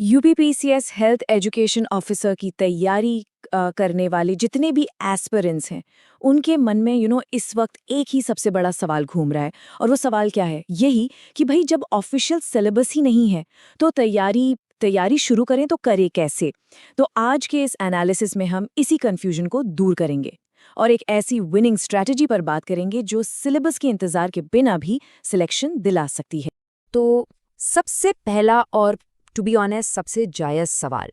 UPPCS health education officer की तैयारी करने वाले जितने भी एस्पिरेंट्स हैं उनके मन में इस वक्त एक ही सबसे बड़ा सवाल घूम रहा है। और वो सवाल क्या है? यही कि भाई जब ऑफिशियल सिलेबस ही नहीं है तो तैयारी तैयारी शुरू करें तो करें कैसे। तो आज के इस एनालिसिस में हम इसी कन्फ्यूजन को दूर करेंगे और एक ऐसी विनिंग स्ट्रैटेजी पर बात करेंगे जो सिलेबस के इंतजार के बिना भी सिलेक्शन दिला सकती है। तो सबसे पहला और टू बी ऑनेस्ट सबसे जायज़ सवाल,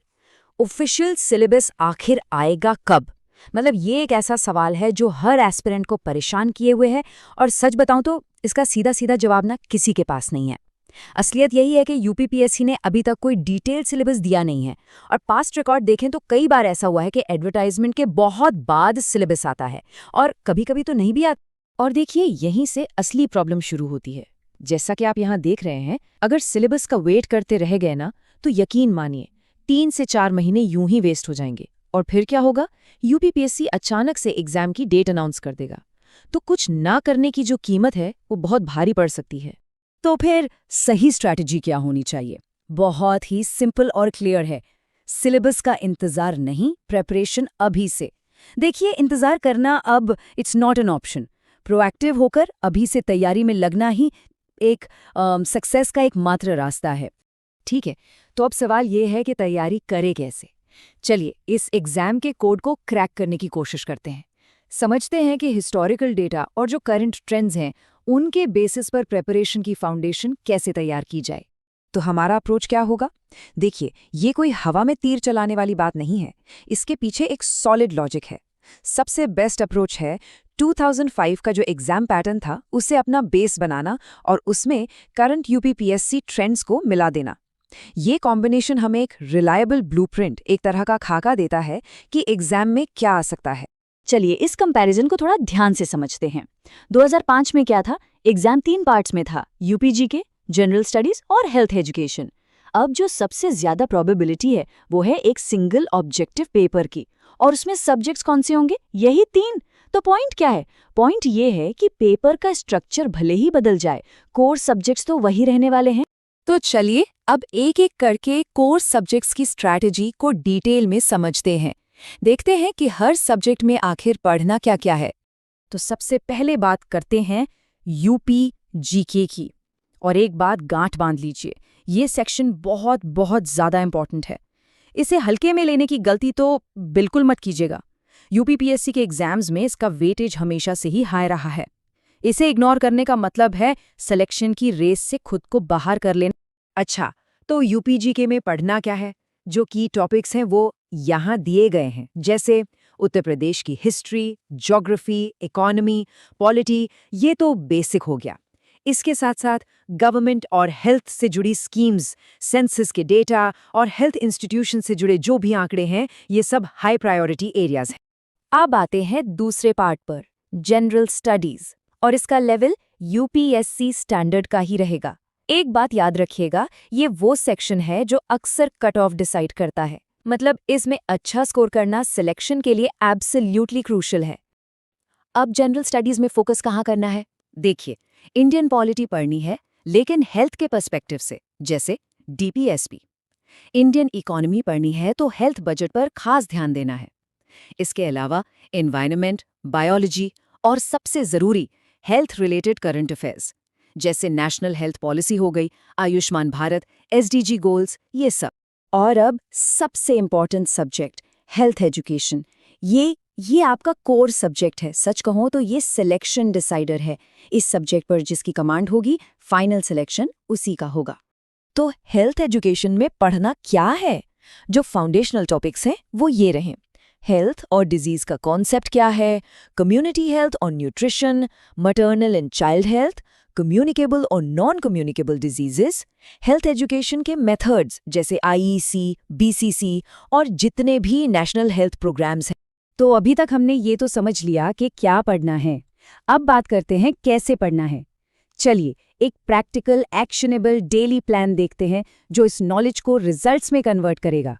ऑफिशियल सिलेबस आखिर आएगा कब? मतलब ये एक ऐसा सवाल है जो हर एस्पिरेंट को परेशान किए हुए है और सच बताऊं तो इसका सीधा सीधा जवाब ना किसी के पास नहीं है। असलियत यही है कि यूपीपीएससी ने अभी तक कोई डिटेल सिलेबस दिया नहीं है और पास्ट रिकॉर्ड देखें तो कई बार ऐसा हुआ है कि एडवर्टाइजमेंट के बहुत बाद सिलेबस आता है और कभी-कभी तो नहीं भी आता। और देखिए यहीं से असली प्रॉब्लम शुरू होती है। जैसा कि आप यहाँ देख रहे हैं, अगर सिलेबस का वेट करते रह गए ना तो यकीन मानिए 3 से 4 महीने यूं ही वेस्ट हो जाएंगे। और फिर क्या होगा? यूपीपीएससी अचानक से एग्जाम की डेट अनाउंस कर देगा। तो कुछ ना करने की जो कीमत है वो बहुत भारी पड़ सकती है। तो फिर सही स्ट्रैटेजी क्या होनी चाहिए? बहुत ही सिंपल और क्लियर है। सिलेबस का इंतजार नहीं, प्रेपरेशन अभी से। देखिए, इंतजार करना अब it's not an option. Proactive होकर अभी से तैयारी में लगना ही एक सक्सेस का एक मात्र रास्ता है। ठीक है, तो अब सवाल ये है कि तैयारी करें कैसे। चलिए इस एग्जाम के कोड को क्रैक करने की कोशिश करते हैं। समझते हैं कि हिस्टोरिकल डेटा और जो करंट ट्रेंड्स हैं उनके बेसिस पर प्रेपरेशन की फाउंडेशन कैसे तैयार की जाए। तो हमारा अप्रोच क्या होगा? देखिए, ये कोई हवा में तीर चलाने वाली बात नहीं है। इसके पीछे एक सॉलिड लॉजिक है। सबसे बेस्ट अप्रोच है 2005 का जो एग्जाम पैटर्न था उसे अपना बेस बनाना और उसमें करंट यूपीपीएससी ट्रेंड्स को मिला देना। ये कॉम्बिनेशन हमें एक रिलायबल ब्लूप्रिंट, एक तरह का खाका देता है कि एग्जाम में क्या आ सकता है। चलिए इस कंपैरिजन को थोड़ा ध्यान से समझते हैं। 2005 में क्या था? एग्जाम 3 पार्ट्स में था, यूपीजी के, जनरल स्टडीज और हेल्थ एजुकेशन। अब जो सबसे ज्यादा प्रोबेबिलिटी है वो है एक सिंगल ऑब्जेक्टिव पेपर की, और उसमें सब्जेक्ट्स कौन से होंगे? यही 3। तो पॉइंट क्या है? पॉइंट ये है कि पेपर का स्ट्रक्चर भले ही बदल जाए, कोर सब्जेक्ट्स तो वही रहने वाले हैं। तो चलिए अब एक एक करके कोर सब्जेक्ट्स की स्ट्रैटेजी को डिटेल में समझते हैं। देखते हैं कि हर सब्जेक्ट में आखिर पढ़ना क्या क्या है। तो सबसे पहले बात करते हैं यूपी जीके की। और एक बात गांठ बांध लीजिए, ये सेक्शन बहुत बहुत ज़्यादा इंपॉर्टेंट है। इसे हल्के में लेने की गलती तो बिल्कुल मत कीजिएगा। यूपीपीएससी के एग्जाम्स में इसका वेटेज हमेशा से ही हाई रहा है। इसे इग्नोर करने का मतलब है सिलेक्शन की रेस से खुद को बाहर कर लेना। अच्छा, तो यूपीजीके में पढ़ना क्या है? जो की टॉपिक्स हैं वो यहाँ दिए गए हैं, जैसे उत्तर प्रदेश की हिस्ट्री, ज्योग्राफी, इकोनॉमी, पॉलिटी, ये तो बेसिक हो गया। इसके साथ साथ गवर्नमेंट और हेल्थ से जुड़ी स्कीम्स, सेंसस के डेटा और हेल्थ इंस्टीट्यूशन से जुड़े जो भी आंकड़े हैं, ये सब हाई प्रायोरिटी एरियाज हैं। अब आते हैं दूसरे पार्ट पर, जनरल स्टडीज, और इसका लेवल यूपीएससी स्टैंडर्ड का ही रहेगा। एक बात याद रखिएगा, ये वो सेक्शन है जो अक्सर कट ऑफ डिसाइड करता है। मतलब इसमें अच्छा स्कोर करना सिलेक्शन के लिए एब्सोल्युटली क्रूशियल है। अब जनरल स्टडीज में फोकस कहाँ करना है? देखिए, इंडियन पॉलिटी पढ़नी है लेकिन हेल्थ के पर्सपेक्टिव से, जैसे डीपीएसपी। इंडियन इकोनॉमी पढ़नी है तो हेल्थ बजट पर खास ध्यान देना है। इसके अलावा एनवायरनमेंट, बायोलॉजी और सबसे ज़रूरी हेल्थ रिलेटेड करंट अफेयर्स, जैसे नेशनल हेल्थ पॉलिसी हो गई, आयुष्मान भारत, एसडीजी गोल्स, ये सब। और अब सबसे इम्पॉर्टेंट सब्जेक्ट, हेल्थ एजुकेशन। ये आपका कोर सब्जेक्ट है। सच कहूं तो ये सिलेक्शन डिसाइडर है। इस सब्जेक्ट पर जिसकी कमांड होगी, फाइनल सिलेक्शन उसी का होगा। तो हेल्थ एजुकेशन में पढ़ना क्या है? जो फाउंडेशनल टॉपिक्स हैं वो ये रहें। हेल्थ और डिजीज का कॉन्सेप्ट क्या है, कम्युनिटी हेल्थ और nutrition, maternal and child health, communicable और non communicable diseases, health education के मेथड्स जैसे आईईसी, बीसीसी और जितने भी नेशनल हेल्थ प्रोग्राम्स हैं। तो अभी तक हमने ये तो समझ लिया कि क्या पढ़ना है। अब बात करते हैं कैसे पढ़ना है। चलिए एक प्रैक्टिकल, एक्शनेबल डेली प्लान देखते हैं जो इस नॉलेज को रिजल्ट्स में कन्वर्ट करेगा।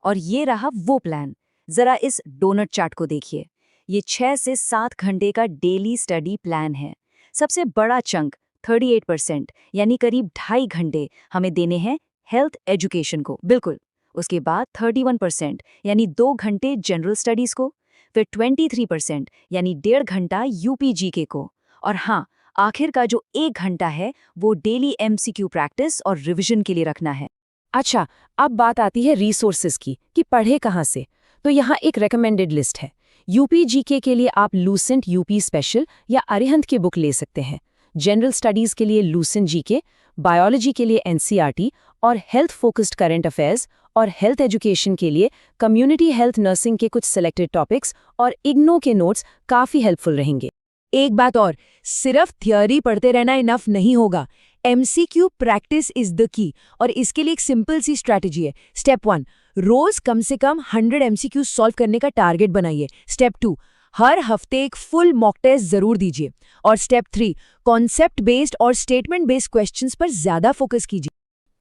और ये रहा वो प्लान। जरा इस डोनट चार्ट को देखिए। ये 6 से 7 घंटे का डेली स्टडी प्लान है। सबसे बड़ा चंक 38% यानी करीब 2.5 घंटे हमें देने हैं हेल्थ एजुकेशन को, बिल्कुल। उसके बाद 31% यानी 2 घंटे जनरल स्टडीज को, फिर 23% यानी 1.5 घंटा यूपीजीके को, और हाँ, आखिर का जो 1 घंटा है वो डेली एमसीक्यू प्रैक्टिस और रिवीजन के लिए रखना है। अच्छा, अब बात आती है रिसोर्सेज की कि पढ़े कहाँ से। तो यहाँ एक रिकमेंडेड लिस्ट है। यूपीजीके के लिए आप लूसेंट यूपी स्पेशल या अरिहंत की बुक ले सकते हैं। जनरल स्टडीज के लिए लूसेंट जीके, बायोलॉजी के लिए एनसीईआरटी और हेल्थ फोकस्ड करंट अफेयर्स, और हेल्थ एजुकेशन के लिए कम्युनिटी हेल्थ नर्सिंग के कुछ सिलेक्टेड टॉपिक्स और इग्नो के नोट्स काफ़ी हेल्पफुल रहेंगे। एक बात और, सिर्फ थियोरी पढ़ते रहना इनफ नहीं होगा। MCQ practice is the key, और इसके लिए एक सिंपल सी स्ट्रैटेजी है। स्टेप 1, रोज कम से कम 100 एमसीक्यू सॉल्व करने का टारगेट बनाइए। स्टेप 2, हर हफ्ते एक फुल मॉक टेस्ट जरूर दीजिए। और स्टेप 3, कॉन्सेप्ट बेस्ड और स्टेटमेंट बेस्ड क्वेश्चंस पर ज्यादा फोकस कीजिए।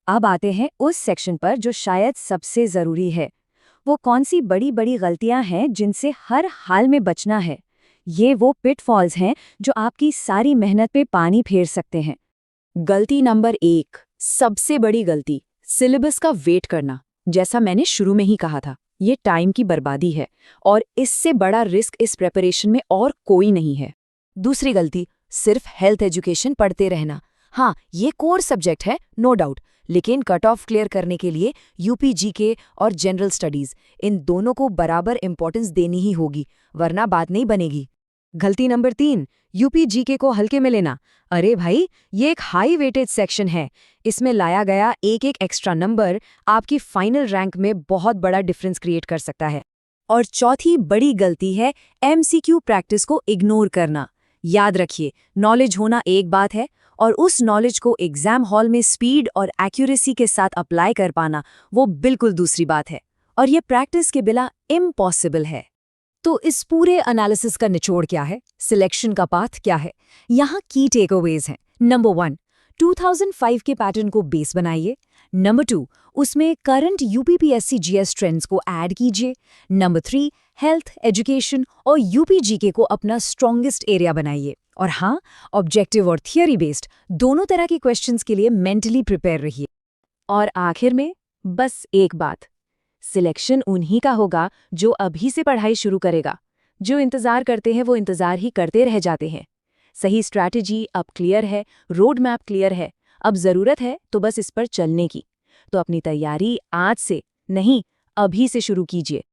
अब आते हैं उस सेक्शन पर जो शायद सबसे जरूरी है। वो कौन सी बड़ी बड़ी गलतियां हैं जिनसे हर हाल में बचना है। ये वो पिटफॉल्स हैं जो आपकी सारी मेहनत पे पानी फेर सकते हैं। गलती नंबर 1, सबसे बड़ी गलती, सिलेबस का वेट करना। जैसा मैंने शुरू में ही कहा था, ये टाइम की बर्बादी है और इससे बड़ा रिस्क इस प्रिपरेशन में और कोई नहीं है। दूसरी गलती, सिर्फ हेल्थ एजुकेशन पढ़ते रहना। हाँ, ये कोर सब्जेक्ट है, नो डाउट, लेकिन कट ऑफ क्लियर करने के लिए यूपीजीके और जनरल स्टडीज, इन दोनों को बराबर इंपॉर्टेंस देनी ही होगी, वरना बात नहीं बनेगी। गलती नंबर 3, यूपीजीके को हल्के में लेना। अरे भाई, ये एक हाई वेटेज सेक्शन है, इसमें लाया गया एक एक एक्स्ट्रा नंबर आपकी फाइनल रैंक में बहुत बड़ा डिफरेंस क्रिएट कर सकता है। और चौथी बड़ी गलती है एमसीक्यू प्रैक्टिस को इग्नोर करना। याद रखिए, नॉलेज होना एक बात है और उस नॉलेज को एग्जाम हॉल में स्पीड और एक्यूरेसी के साथ अप्लाई कर पाना वो बिल्कुल दूसरी बात है, और ये प्रैक्टिस के बिना इम्पॉसिबल है। तो इस पूरे एनालिसिस का निचोड़ क्या है, सिलेक्शन का पाथ क्या है? यहाँ की टेकअवेज हैं। नंबर 1, 2005 के पैटर्न को बेस बनाइए। नंबर 2, उसमें करंट यूपीपीएससी जीएस ट्रेंड्स को ऐड कीजिए। नंबर 3, हेल्थ, एजुकेशन और यूपीजीके को अपना स्ट्रॉन्गेस्ट एरिया बनाइए। और हाँ, ऑब्जेक्टिव और थियरी बेस्ड दोनों तरह के क्वेश्चंस के लिए मेंटली प्रिपेयर रहिए। और आखिर में बस एक बात, सिलेक्शन उन्हीं का होगा जो अभी से पढ़ाई शुरू करेगा। जो इंतजार करते हैं वो इंतजार ही करते रह जाते हैं। सही स्ट्रैटेजी अब क्लियर है, रोड मैप क्लियर है, अब जरूरत है तो बस इस पर चलने की। तो अपनी तैयारी आज से नहीं, अभी से शुरू कीजिए।